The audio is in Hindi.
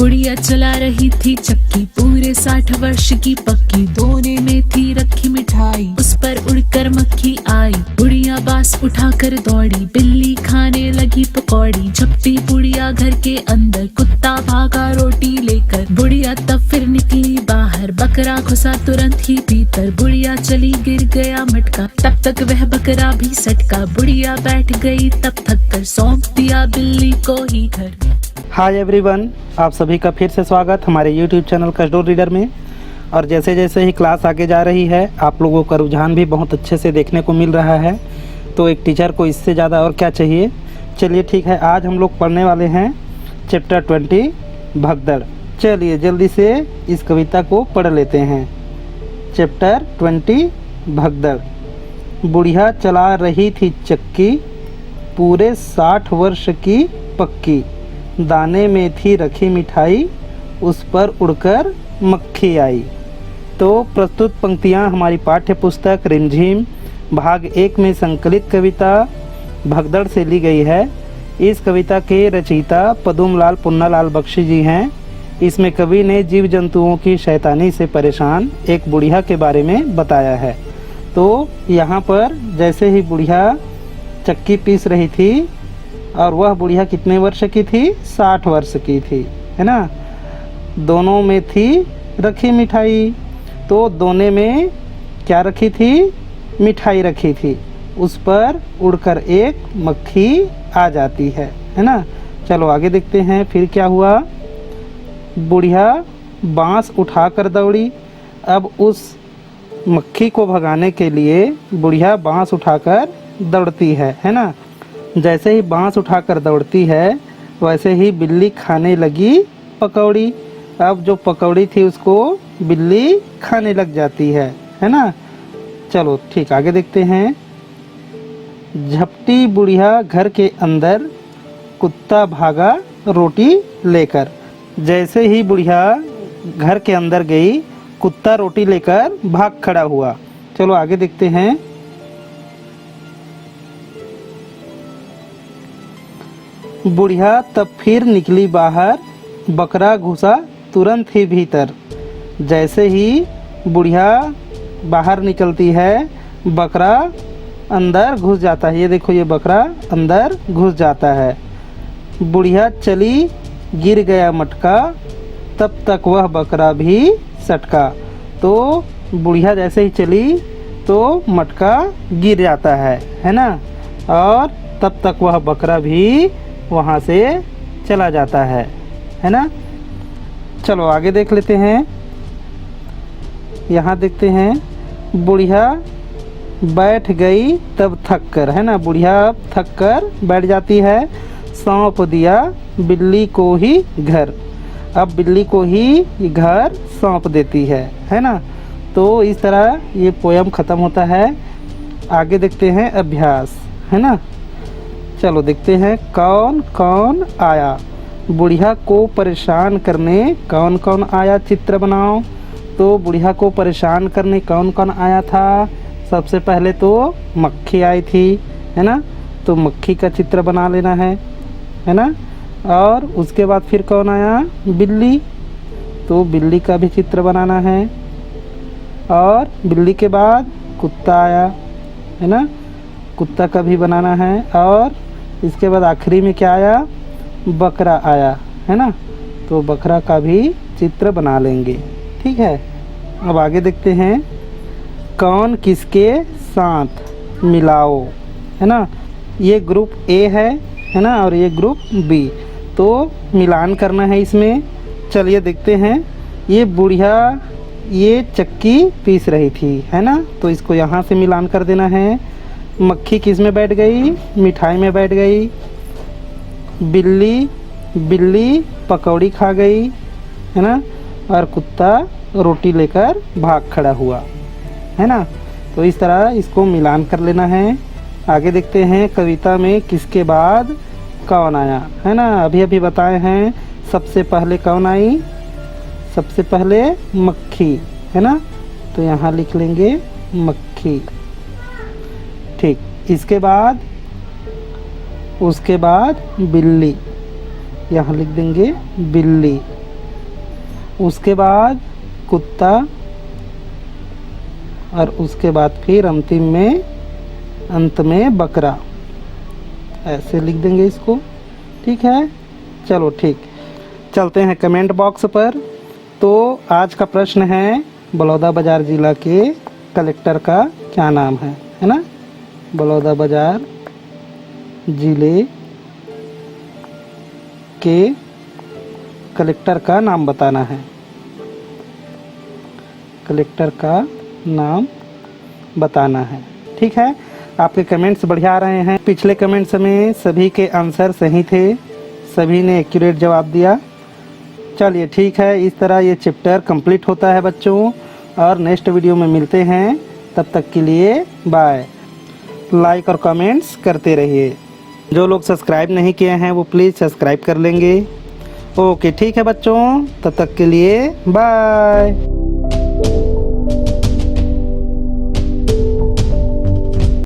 बुढ़िया चला रही थी चक्की, पूरे 60 वर्ष की पक्की। दोने में थी रखी मिठाई, उस पर उड़कर मक्खी आई। बुढ़िया बांस उठाकर दौड़ी, बिल्ली खाने लगी पकौड़ी। झपटी बुढ़िया घर के अंदर, कुत्ता भागा रोटी लेकर। बुढ़िया तब फिर निकली बाहर, बकरा घुसा तुरंत ही भीतर। बुढ़िया चली गिर गया मटका, तब तक वह बकरा भी सटका। बुढ़िया बैठ गई तब थक कर, सौंप दिया बिल्ली को ही घर। हाय एवरीवन, आप सभी का फिर से स्वागत हमारे यूट्यूब चैनल कसडोर रीडर में। और जैसे जैसे ही क्लास आगे जा रही है, आप लोगों का रुझान भी बहुत अच्छे से देखने को मिल रहा है। तो एक टीचर को इससे ज़्यादा और क्या चाहिए। चलिए ठीक है, आज हम लोग पढ़ने वाले हैं चैप्टर 20 भगदड़। चलिए जल्दी से इस कविता को पढ़ लेते हैं। चैप्टर 20 भगदड़। बुढ़िया चला रही थी चक्की, पूरे 60 वर्ष की पक्की। दाने में थी रखी मिठाई, उस पर उड़कर मक्खी आई। तो प्रस्तुत पंक्तियाँ हमारी पाठ्य पुस्तक रिमझिम भाग 1 में संकलित कविता भगदड़ से ली गई है। इस कविता के रचयिता पदुमलाल पुन्नालाल बख्शी जी हैं। इसमें कवि ने जीव जंतुओं की शैतानी से परेशान एक बुढ़िया के बारे में बताया है। तो यहाँ पर जैसे ही बुढ़िया चक्की पीस रही थी, और वह बुढ़िया कितने वर्ष की थी? 60 वर्ष की थी, है ना। दोनों में थी रखी मिठाई, तो दोने में क्या रखी थी? मिठाई रखी थी। उस पर उड़कर एक मक्खी आ जाती है ना। चलो आगे देखते हैं फिर क्या हुआ। बुढ़िया बांस उठाकर दौड़ी। अब उस मक्खी को भगाने के लिए बुढ़िया बांस उठाकर दौड़ती है ना। जैसे ही बांस उठाकर दौड़ती है, वैसे ही बिल्ली खाने लगी पकौड़ी। अब जो पकौड़ी थी उसको बिल्ली खाने लग जाती है ना। चलो ठीक, आगे देखते हैं। झपटी बुढ़िया घर के अंदर, कुत्ता भागा रोटी लेकर। जैसे ही बुढ़िया घर के अंदर गई, कुत्ता रोटी लेकर भाग खड़ा हुआ। चलो आगे देखते हैं। बुढ़िया तब फिर निकली बाहर, बकरा घुसा तुरंत ही भीतर। जैसे ही बुढ़िया बाहर निकलती है, बकरा अंदर घुस जाता है। ये देखो, ये बकरा अंदर घुस जाता है। बुढ़िया चली, गिर गया मटका, तब तक वह बकरा भी सटका। तो बुढ़िया जैसे ही चली तो मटका गिर जाता है ना। और तब तक वह बकरा भी वहाँ से चला जाता है ना। चलो आगे देख लेते हैं। यहाँ देखते हैं, बुढ़िया बैठ गई तब थक कर, है ना। बुढ़िया थक कर बैठ जाती है। सौंप दिया बिल्ली को ही घर। अब बिल्ली को ही घर सौंप देती है ना। तो इस तरह ये पोयम ख़त्म होता है। आगे देखते हैं अभ्यास, है ना। चलो देखते हैं, कौन कौन आया। बुढ़िया को परेशान करने कौन कौन आया, चित्र बनाओ। तो बुढ़िया को परेशान करने कौन कौन आया था? सबसे पहले तो मक्खी आई थी, है ना। तो मक्खी का चित्र बना लेना है ना। और उसके बाद फिर कौन आया? बिल्ली। तो बिल्ली का भी चित्र बनाना है। और बिल्ली के बाद कुत्ता आया, है ना। कुत्ता का भी बनाना है। और इसके बाद आखिरी में क्या आया? बकरा आया, है ना। तो बकरा का भी चित्र बना लेंगे, ठीक है। अब आगे देखते हैं, कौन किसके साथ मिलाओ, है ना। ये ग्रुप ए है ना, और ये ग्रुप बी। तो मिलान करना है इसमें। चलिए देखते हैं। ये बुढ़िया ये चक्की पीस रही थी, है ना। तो इसको यहाँ से मिलान कर देना है। मक्खी किस में बैठ गई? मिठाई में बैठ गई। बिल्ली पकौड़ी खा गई, है ना। और कुत्ता रोटी लेकर भाग खड़ा हुआ, है ना। तो इस तरह इसको मिलान कर लेना है। आगे देखते हैं, कविता में किसके बाद कौन आया, है ना। अभी अभी बताए हैं। सबसे पहले कौन आई? सबसे पहले मक्खी, है ना। तो यहाँ लिख लेंगे मक्खी, ठीक। उसके बाद बिल्ली, यहाँ लिख देंगे बिल्ली, उसके बाद कुत्ता और उसके बाद फिर अंतिम में अंत में बकरा, ऐसे लिख देंगे इसको। ठीक है, चलो ठीक, चलते हैं कमेंट बॉक्स पर। तो आज का प्रश्न है बलौदाबाजार ज़िला के कलेक्टर का क्या नाम है ना? बलौदाबाजार ज़िले के कलेक्टर का नाम बताना है। कलेक्टर का नाम बताना है। ठीक है, आपके कमेंट्स बढ़िया आ रहे हैं। पिछले कमेंट्स में सभी के आंसर सही थे, सभी ने एक्यूरेट जवाब दिया। चलिए ठीक है, इस तरह ये चैप्टर कंप्लीट होता है बच्चों, और नेक्स्ट वीडियो में मिलते हैं। तब तक के लिए बाय। लाइक और कमेंट्स करते रहिए। जो लोग सब्सक्राइब नहीं किए हैं वो प्लीज़ सब्सक्राइब कर लेंगे। ओके ठीक है बच्चों, तब तक के लिए बाय।